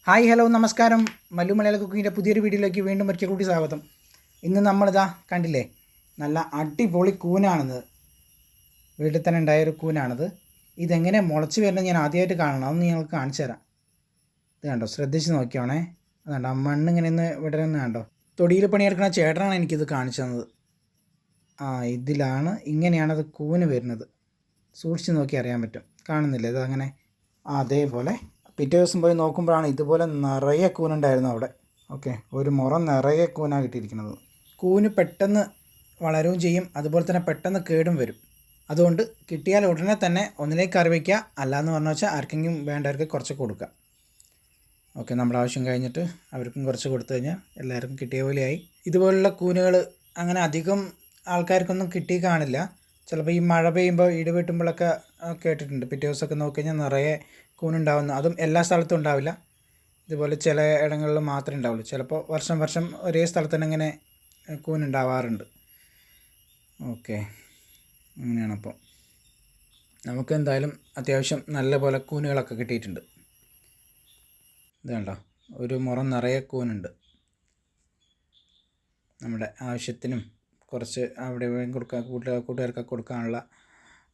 Hi hello നമസ്കാരം. മല്ലു മലയാള കുക്കിങ്ങിൻ്റെ പുതിയൊരു വീഡിയോയിലേക്ക് വീണ്ടും ഒരിക്കൽ കൂടി സ്വാഗതം. ഇന്ന് നമ്മളിതാ കണ്ടില്ലേ, നല്ല അടിപൊളി കൂനാണിത്. വീട്ടിൽ തന്നെ ഉണ്ടായൊരു കൂനാണിത്. ഇതെങ്ങനെ മുളച്ച് വരുന്നത് ഞാൻ ആദ്യമായിട്ട് കാണണം. അതൊന്ന് ഞങ്ങൾക്ക് കാണിച്ചു തരാം. ഇത് കണ്ടോ, ശ്രദ്ധിച്ച് നോക്കിയോണേ. അത് കണ്ടോ, മണ്ണിങ്ങനെ ഒന്ന് വിടരുന്ന് കണ്ടോ. തൊടിയിൽ പണിയെടുക്കുന്ന ചേട്ടനാണ് എനിക്കിത് കാണിച്ചു തന്നത്. ഇതിലാണ്, ഇങ്ങനെയാണത് കൂന് വരുന്നത്. സൂക്ഷിച്ച് നോക്കി അറിയാൻ പറ്റും. കാണുന്നില്ലേ ഇതങ്ങനെ? അതേപോലെ പിറ്റേ ദിവസം പോയി നോക്കുമ്പോഴാണ് ഇതുപോലെ നിറയെ കൂനുണ്ടായിരുന്നു അവിടെ. ഓക്കെ, ഒരു മുറം നിറയെ കൂനാണ് കിട്ടിയിരിക്കുന്നത്. കൂന് പെട്ടെന്ന് വളരുകയും ചെയ്യും, അതുപോലെ തന്നെ പെട്ടെന്ന് കേടും വരും. അതുകൊണ്ട് കിട്ടിയാൽ ഉടനെ തന്നെ ഒന്നിലേക്ക് കറി വയ്ക്കുക, അല്ലാന്ന് പറഞ്ഞു വെച്ചാൽ ആർക്കെങ്കിലും വേണ്ടവർക്ക് കുറച്ച് കൊടുക്കുക. ഓക്കെ, നമ്മുടെ ആവശ്യം കഴിഞ്ഞിട്ട് അവർക്കും കുറച്ച് കൊടുത്തു കഴിഞ്ഞാൽ എല്ലാവർക്കും കിട്ടിയ പോലെയായി. ഇതുപോലുള്ള കൂനുകൾ അങ്ങനെ അധികം ആൾക്കാർക്കൊന്നും കിട്ടി കാണില്ല. ചിലപ്പോൾ ഈ മഴ പെയ്യുമ്പോൾ ഇടി വെട്ടുമ്പോഴൊക്കെ കേട്ടിട്ടുണ്ട്. പിറ്റേ ദിവസമൊക്കെ നോക്കിക്കഴിഞ്ഞാൽ നിറയെ കൂനുണ്ടാവുന്നു. അതും എല്ലാ സ്ഥലത്തും ഉണ്ടാവില്ല. ഇതുപോലെ ചില ഇടങ്ങളിൽ മാത്രമേ ഉണ്ടാവുള്ളൂ. ചിലപ്പോൾ വർഷം ഒരേ സ്ഥലത്ത് തന്നെ ഇങ്ങനെ കൂനുണ്ടാവാറുണ്ട്. ഓക്കെ, അങ്ങനെയാണപ്പോൾ. നമുക്ക് എന്തായാലും അത്യാവശ്യം നല്ല പോലെ കൂനുകളൊക്കെ കിട്ടിയിട്ടുണ്ട്. ഇത് കണ്ടോ, ഒരു മുറം നിറയെ കൂനുണ്ട്. നമ്മുടെ ആവശ്യത്തിനും കുറച്ച് അവിടെ കൊടുക്കാൻ കൂട്ടുകാർക്കൊക്കെ കൊടുക്കാനുള്ള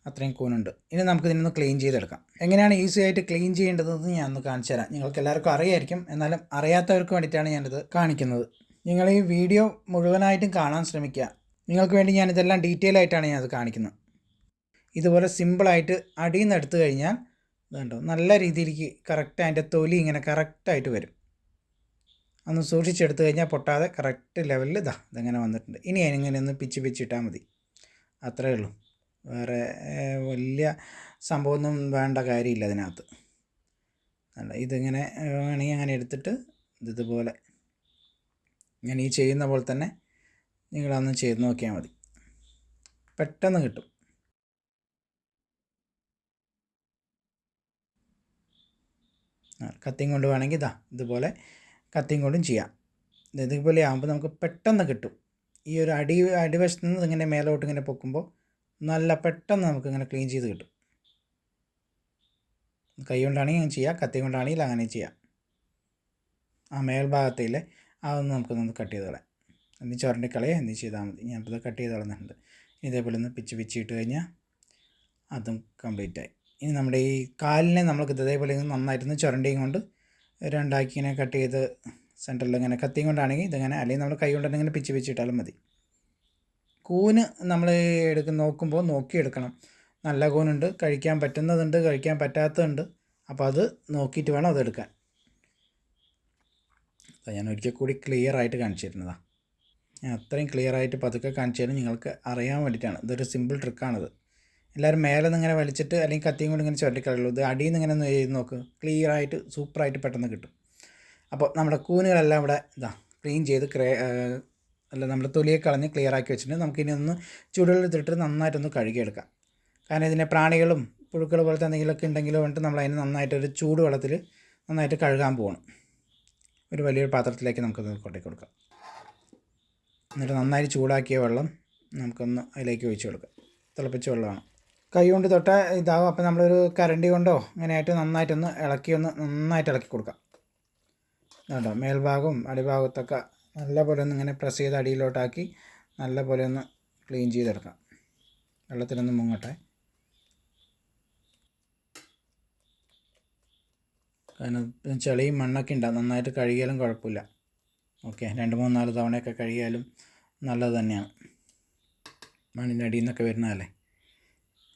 അത്രയും കൂനുണ്ട്. ഇനി നമുക്ക് ഇതിനൊന്ന് ക്ലീൻ ചെയ്തെടുക്കാം. എങ്ങനെയാണ് ഈസി ആയിട്ട് ക്ലീൻ ചെയ്യേണ്ടതെന്ന് ഞാൻ ഒന്ന് കാണിച്ചു തരാം. നിങ്ങൾക്ക് എല്ലാവർക്കും അറിയായിരിക്കും, എന്നാലും അറിയാത്തവർക്ക് വേണ്ടിയിട്ടാണ് ഞാനിത് കാണിക്കുന്നത്. നിങ്ങൾ ഈ വീഡിയോ മുഴുവനായിട്ടും കാണാൻ ശ്രമിക്കുക. നിങ്ങൾക്ക് വേണ്ടി ഞാനിതെല്ലാം ഡീറ്റെയിൽ ആയിട്ടാണ് ഞാനത് കാണിക്കുന്നത്. ഇതുപോലെ സിമ്പിളായിട്ട് അടിയിൽ നിന്ന് എടുത്തു കഴിഞ്ഞാൽ ഇതുണ്ടോ, നല്ല രീതിയിലേക്ക് കറക്റ്റ് അതിൻ്റെ തൊലി ഇങ്ങനെ കറക്റ്റായിട്ട് വരും. ഒന്ന് സൂക്ഷിച്ചെടുത്ത് കഴിഞ്ഞാൽ പൊട്ടാതെ കറക്റ്റ് ലെവലിൽ ഇതെങ്ങനെ വന്നിട്ടുണ്ട്. ഇനി അതിനിങ്ങനെ ഒന്ന് പിച്ചിട്ടാൽ മതി, അത്രയേ ഉള്ളൂ. വേറെ വലിയ സംഭവമൊന്നും വേണ്ട കാര്യമില്ല അതിനകത്ത്. അല്ല, ഇതിങ്ങനെ വേണമെങ്കിൽ അങ്ങനെ എടുത്തിട്ട് ഇതുപോലെ ഞാൻ ഈ ചെയ്യുന്ന പോലെ തന്നെ നിങ്ങളൊന്ന് ചെയ്ത് നോക്കിയാൽ മതി, പെട്ടെന്ന് കിട്ടും. കത്തിയും കൊണ്ട് വേണമെങ്കിൽ ഇതുപോലെ കത്തിയും കൊണ്ടും ചെയ്യാം. ഇതുപോലെ ആകുമ്പോൾ നമുക്ക് പെട്ടെന്ന് കിട്ടും. ഈ ഒരു അടിവശത്ത് നിന്ന് ഇങ്ങനെ മേലോട്ട് ഇങ്ങനെ പൊക്കുമ്പോൾ നല്ല പെട്ടെന്ന് നമുക്കിങ്ങനെ ക്ലീൻ ചെയ്ത് കിട്ടും. കൈ കൊണ്ടാണെങ്കിൽ അങ്ങനെ ചെയ്യാം, കത്തി കൊണ്ടാണെങ്കിൽ അങ്ങനെ ചെയ്യാം. ആ മേൽഭാഗത്തിലെ അതൊന്ന് നമുക്കൊന്ന് കട്ട് ചെയ്ത് കളയാം. എന്നി ചുരണ്ടി കളയാം, എന്നി ചെയ്താൽ മതി. ഞാനിപ്പോൾ കട്ട് ചെയ്ത് കളഞ്ഞിട്ടുണ്ട്. ഇതേപോലെ ഒന്ന് പിച്ചിട്ട് കഴിഞ്ഞാൽ അതും കംപ്ലീറ്റായി. ഇനി നമ്മുടെ ഈ കാലിനെ നമുക്ക് ഇതേപോലെ നന്നായിട്ടൊന്ന് ചുരണ്ടിയും കൊണ്ട് രണ്ടാക്കി ഇങ്ങനെ കട്ട് ചെയ്ത് സെൻറ്ററിൽ ഇങ്ങനെ കത്തിയും കൊണ്ടാണെങ്കിൽ ഇതിങ്ങനെ, അല്ലെങ്കിൽ നമ്മൾ കൈ കൊണ്ട് തന്നെ ഇങ്ങനെ പിച്ചിട്ടാലും മതി. കൂന് നമ്മൾ നോക്കുമ്പോൾ നോക്കിയെടുക്കണം. നല്ല കൂനുണ്ട്, കഴിക്കാൻ പറ്റുന്നതുണ്ട്, കഴിക്കാൻ പറ്റാത്തതുണ്ട്. അപ്പോൾ അത് നോക്കിയിട്ട് വേണം അതെടുക്കാൻ. ഞാൻ ഒരിക്കൽ കൂടി ക്ലിയർ ആയിട്ട് കാണിച്ചു തരുന്നതാണ്. ഞാൻ അത്രയും ക്ലിയർ ആയിട്ട് പതുക്കെ കാണിച്ചു തരും, നിങ്ങൾക്ക് അറിയാൻ വേണ്ടിയിട്ടാണ്. ഇതൊരു സിമ്പിൾ ട്രിക്കാണിത്. എല്ലാവരും മേലെ നിന്ന് ഇങ്ങനെ വലിച്ചിട്ട് അല്ലെങ്കിൽ കത്തിയും കൊണ്ട് ഇങ്ങനെ ചുരണ്ടിക്കളയുള്ളൂ. ഇത് അടിയിൽ നിന്ന് ഇങ്ങനെ ഒന്ന് ചെയ്ത് നോക്ക്, ക്ലിയറായിട്ട് സൂപ്പറായിട്ട് പെട്ടെന്ന് കിട്ടും. അപ്പോൾ നമ്മുടെ കൂനുകളെല്ലാം ഇവിടെ ക്ലീൻ ചെയ്ത് നമ്മുടെ തൊലിയെ കളഞ്ഞ് ക്ലിയർ ആക്കി വെച്ചിട്ടുണ്ട്. നമുക്കിനി ഒന്ന് ചൂടുവെള്ളത്തിലിട്ട് നന്നായിട്ടൊന്ന് കഴുകിയെടുക്കാം. കാരണം ഇതിനെ പ്രാണികളും പുഴുക്കൾ പോലത്തെ എന്തെങ്കിലുമൊക്കെ ഉണ്ടെങ്കിലോ വേണ്ടിയിട്ട് നമ്മൾ അതിന് നന്നായിട്ടൊരു ചൂടുവെള്ളത്തിൽ നന്നായിട്ട് കഴുകാൻ പോകണം. ഒരു വലിയൊരു പാത്രത്തിലേക്ക് നമുക്കത് കൊണ്ടേക്ക് കൊടുക്കാം. എന്നിട്ട് നന്നായി ചൂടാക്കിയ വെള്ളം നമുക്കൊന്ന് അതിലേക്ക് ഒഴിച്ച് കൊടുക്കാം. തിളപ്പിച്ച വെള്ളമാണ്. കൈ കൊണ്ട് തൊട്ടാൽ ഇതാവും. അപ്പോൾ നമ്മളൊരു കരണ്ടി കൊണ്ടോ ഇങ്ങനെയായിട്ട് നന്നായിട്ടൊന്ന് നന്നായിട്ട് ഇളക്കി കൊടുക്കാം. കേട്ടോ, മേൽഭാഗവും അടിഭാഗത്തൊക്കെ നല്ലപോലെ ഒന്ന് ഇങ്ങനെ പ്രസ് ചെയ്ത് അടിയിലോട്ടാക്കി നല്ലപോലെ ഒന്ന് ക്ലീൻ ചെയ്തെടുക്കാം. വെള്ളത്തിലൊന്ന് മുങ്ങട്ടെ. കാരണം ചെളിയും മണ്ണൊക്കെ ഉണ്ടാകും. നന്നായിട്ട് കഴുകിയാലും കുഴപ്പമില്ല. ഓക്കെ, 2-3-4 തവണയൊക്കെ കഴുകിയാലും നല്ലത് തന്നെയാണ്. മണ്ണിൻ്റെ അടിയിൽ നിന്നൊക്കെ വരുന്നതല്ലേ.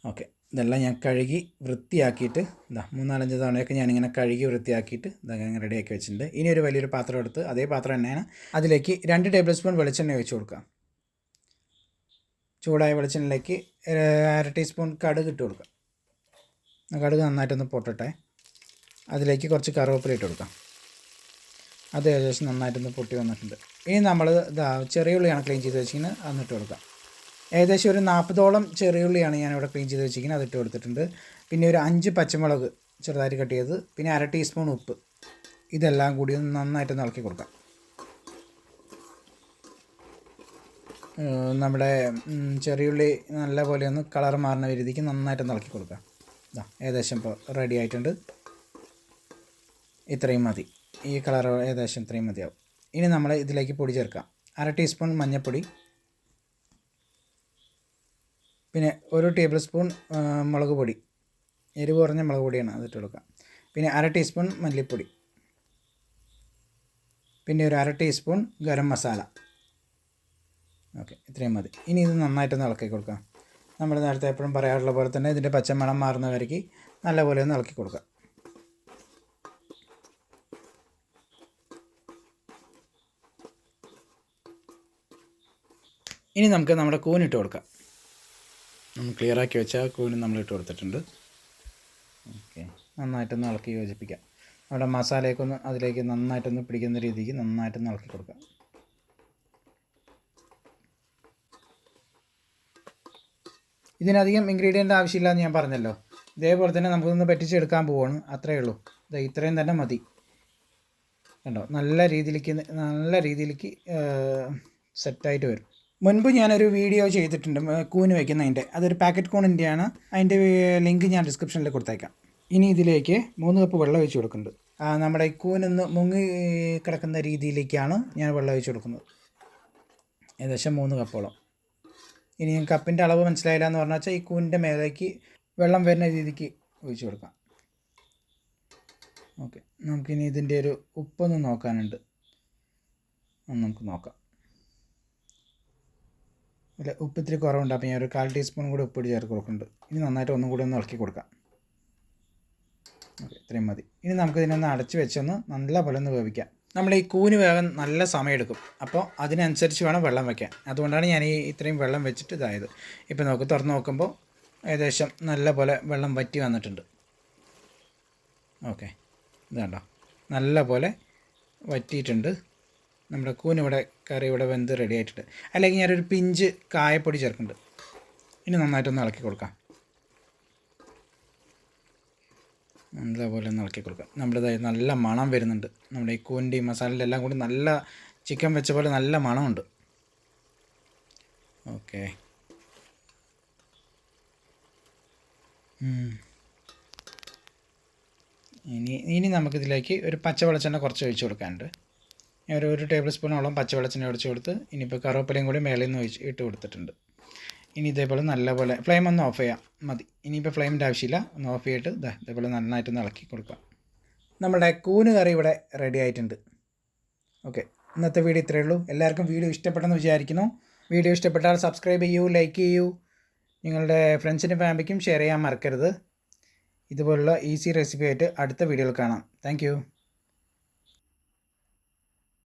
ഓക്കെ, ഇതെല്ലാം ഞാൻ കഴുകി വൃത്തിയാക്കിയിട്ട് 3-4-5 തവണയൊക്കെ ഞാനിങ്ങനെ കഴുകി വൃത്തിയാക്കിയിട്ട് ഇതങ്ങനെ റെഡിയാക്കി വെച്ചിട്ടുണ്ട്. ഇനി ഒരു വലിയൊരു പാത്രം എടുത്ത് അതേ പാത്രം തന്നെയാണ്, അതിലേക്ക് 2 ടേബിൾ സ്പൂൺ വെളിച്ചെണ്ണ ഒഴിച്ച് കൊടുക്കുക. ചൂടായ വെളിച്ചെണ്ണയിലേക്ക് 1/2 ടീസ്പൂൺ കടുക് ഇട്ട് കൊടുക്കുക. കടുക് നന്നായിട്ടൊന്ന് പൊട്ടട്ടെ. അതിലേക്ക് കുറച്ച് കറിവേപ്പില ഇട്ട് കൊടുക്കാം. അത് ഏകദേശം നന്നായിട്ടൊന്ന് പൊട്ടി വന്നിട്ടുണ്ട്. ഇനി നമ്മൾ ചെറിയ ഉള്ളിയാണ് ക്ലീൻ ചെയ്ത് വെച്ചിരിക്കുന്നത്, അന്നിട്ട് കൊടുക്കാം. ഏകദേശം ഒരു 40ഓളം ചെറിയുള്ളിയാണ് ഞാനിവിടെ ക്ലീൻ ചെയ്ത് വെച്ചിരിക്കുന്നത്, അതിട്ട് കൊടുത്തിട്ടുണ്ട്. പിന്നെ ഒരു 5 പച്ചമുളക് ചെറുതായിട്ട് കട്ട് ചെയ്ത്, പിന്നെ 1/2 ടീസ്പൂൺ ഉപ്പ്. ഇതെല്ലാം കൂടി ഒന്ന് നന്നായിട്ടൊന്ന് ഇളക്കി കൊടുക്കാം. നമ്മുടെ ചെറിയുള്ളി നല്ല പോലെ ഒന്ന് കളർ മാറുന്ന രീതിക്ക് നന്നായിട്ടൊന്ന് ഇളക്കി കൊടുക്കാം. ഏകദേശം ഇപ്പോൾ റെഡി ആയിട്ടുണ്ട്. ഇത്രയും മതി. ഈ കളർ ഏകദേശം ഇത്രയും മതിയാവും. ഇനി നമ്മൾ ഇതിലേക്ക് പൊടി ചേർക്കാം. 1/2 ടീസ്പൂൺ മഞ്ഞൾപ്പൊടി, പിന്നെ 1 ടേബിൾ സ്പൂൺ മുളക് പൊടി, എരിവ് കുറഞ്ഞ മുളക് പൊടിയാണ് അതിട്ട് കൊടുക്കുക. പിന്നെ 1/2 ടീസ്പൂൺ മല്ലിപ്പൊടി, പിന്നെ ഒരു 1/2 ടീസ്പൂൺ ഗരം മസാല. ഓക്കെ, ഇത്രയും മതി. ഇനി ഇത് നന്നായിട്ടൊന്ന് ഇളക്കി കൊടുക്കാം. നമ്മൾ നേരത്തെ എപ്പോഴും പറയാറുള്ള പോലെ തന്നെ ഇതിൻ്റെ പച്ചമണം മാറുന്ന വരയ്ക്ക് നല്ലപോലെ ഒന്ന് ഇളക്കി കൊടുക്കുക. ഇനി നമുക്ക് നമ്മുടെ കൂനിട്ട് കൊടുക്കാം. നമ്മൾ ക്ലിയറാക്കി വെച്ചാൽ കൂന് നമ്മളിട്ട് കൊടുത്തിട്ടുണ്ട്. ഓക്കെ, നന്നായിട്ടൊന്ന് ഇളക്കി യോജിപ്പിക്കാം. നമ്മുടെ മസാലയൊക്കെ അതിലേക്ക് നന്നായിട്ടൊന്ന് പിടിക്കുന്ന രീതിക്ക് നന്നായിട്ടൊന്ന് ഇളക്കി കൊടുക്കാം. ഇതിനധികം ഇൻഗ്രീഡിയൻ്റ് ആവശ്യമില്ല എന്ന് ഞാൻ പറഞ്ഞല്ലോ. ഇതേപോലെ തന്നെ നമുക്കൊന്ന് പറ്റിച്ചെടുക്കാൻ പോവുകയാണ്, അത്രയേ ഉള്ളൂ. ഇത്രയും തന്നെ മതി. കണ്ടോ, നല്ല രീതിയിലേക്ക് സെറ്റായിട്ട് വരും. മുൻപ് ഞാനൊരു വീഡിയോ ചെയ്തിട്ടുണ്ട് കൂന് വയ്ക്കുന്നതിൻ്റെ, അതൊരു പാക്കറ്റ് കൂണിൻ്റെയാണ്. അതിൻ്റെ ലിങ്ക് ഞാൻ ഡിസ്ക്രിപ്ഷനിൽ കൊടുത്തേക്കാം. ഇനി ഇതിലേക്ക് 3 കപ്പ് വെള്ളം ഒഴിച്ച് കൊടുക്കുന്നുണ്ട്. നമ്മുടെ ഈ കൂനൊന്ന് മുങ്ങി കിടക്കുന്ന രീതിയിലേക്കാണ് ഞാൻ വെള്ളം ഒഴിച്ച് കൊടുക്കുന്നത്, ഏകദേശം 3 കപ്പോളം. ഇനി കപ്പിൻ്റെ അളവ് മനസ്സിലായില്ല എന്ന് പറഞ്ഞാൽ ഈ കൂനിൻ്റെ മേലേക്ക് വെള്ളം വരുന്ന രീതിക്ക് ഒഴിച്ച് കൊടുക്കാം. ഓക്കെ, നമുക്കിനി ഇതിൻ്റെ ഒരു ഉപ്പൊന്ന് നോക്കാനുണ്ട്, നമുക്ക് നോക്കാം. അല്ല, ഉപ്പ് ഇത്തിരി കുറവുണ്ട്, അപ്പോൾ ഞാൻ ഒരു 1/4 ടീസ്പൂൺ കൂടി ഉപ്പിട്ട് ചേർത്ത് കൊടുക്കുന്നുണ്ട്. ഇനി നന്നായിട്ട് ഒന്നും കൂടി ഒന്ന് ഇളക്കി കൊടുക്കാം. ഓക്കെ, ഇത്രയും മതി. ഇനി നമുക്കിതിനൊന്ന് അടച്ച് വെച്ചൊന്ന് നല്ല പോലെ ഒന്ന് വേവിക്കാം. നമ്മൾ ഈ കൂന് വേകാൻ നല്ല സമയമെടുക്കും, അപ്പോൾ അതിനനുസരിച്ച് വേണം വെള്ളം വയ്ക്കാൻ. അതുകൊണ്ടാണ് ഞാൻ ഈ ഇത്രയും വെള്ളം വെച്ചിട്ട് ഇതായത്. ഇപ്പോൾ തുറന്ന് നോക്കുമ്പോൾ ഏകദേശം നല്ല പോലെ വെള്ളം വറ്റി വന്നിട്ടുണ്ട്. ഓക്കെ, ഇത് കണ്ടോ, നല്ല പോലെ വറ്റിയിട്ടുണ്ട്. നമ്മുടെ കൂനിവിടെ കറി ഇവിടെ വെന്ത് റെഡി ആയിട്ടുണ്ട്. അല്ലെങ്കിൽ ഞാനൊരു പിഞ്ച് കായപ്പൊടി ചേർക്കുന്നുണ്ട്. ഇനി നന്നായിട്ടൊന്ന് ഇളക്കി കൊടുക്കാം. നല്ലപോലെ ഒന്ന് ഇളക്കി കൊടുക്കാം. നമ്മുടെ നല്ല മണം വരുന്നുണ്ട്. നമ്മുടെ ഈ കൂനിൻ്റെയും മസാലയുടെ എല്ലാം കൂടി നല്ല ചിക്കൻ വെച്ച പോലെ നല്ല മണമുണ്ട്. ഓക്കെ, ഇനി നമുക്കിതിലേക്ക് ഒരു പച്ച വെളിച്ചെണ്ണ കുറച്ച് ഒഴിച്ച് കൊടുക്കാനുണ്ട്. ഞാൻ ഒരു ടേബിൾ സ്പൂണോളം പച്ച വെളിച്ചെണ്ണ ഒഴിച്ച് കൊടുത്ത് ഇനിയിപ്പോൾ കറിവേപ്പിലയും കൂടി മേളിൽ നിന്ന് ഇട്ട് കൊടുത്തിട്ടുണ്ട്. ഇനി ഇതേപോലെ നല്ലപോലെ ഫ്ലെയിം ഒന്ന് ഓഫ് ചെയ്യാം, മതി. ഇനിയിപ്പോൾ ഫ്ലെയിമിൻ്റെ ആവശ്യമില്ല, ഒന്ന് ഓഫ് ചെയ്തിട്ട് ഇതേപോലെ നന്നായിട്ടൊന്ന് ഇളക്കി കൊടുക്കാം. നമ്മുടെ കൂന് കറി ഇവിടെ റെഡി ആയിട്ടുണ്ട്. ഓക്കെ, ഇന്നത്തെ വീഡിയോ ഇത്രയേ ഉള്ളൂ. എല്ലാവർക്കും വീഡിയോ ഇഷ്ടപ്പെട്ടെന്ന് വിചാരിക്കുന്നു. വീഡിയോ ഇഷ്ടപ്പെട്ടാൽ സബ്സ്ക്രൈബ് ചെയ്യൂ, ലൈക്ക് ചെയ്യൂ, നിങ്ങളുടെ ഫ്രണ്ട്സിനും ഫാമിലിക്കും ഷെയർ ചെയ്യാൻ മറക്കരുത്. ഇതുപോലുള്ള ഈസി റെസിപ്പി ആയിട്ട് അടുത്ത വീഡിയോയിൽ കാണാം. താങ്ക്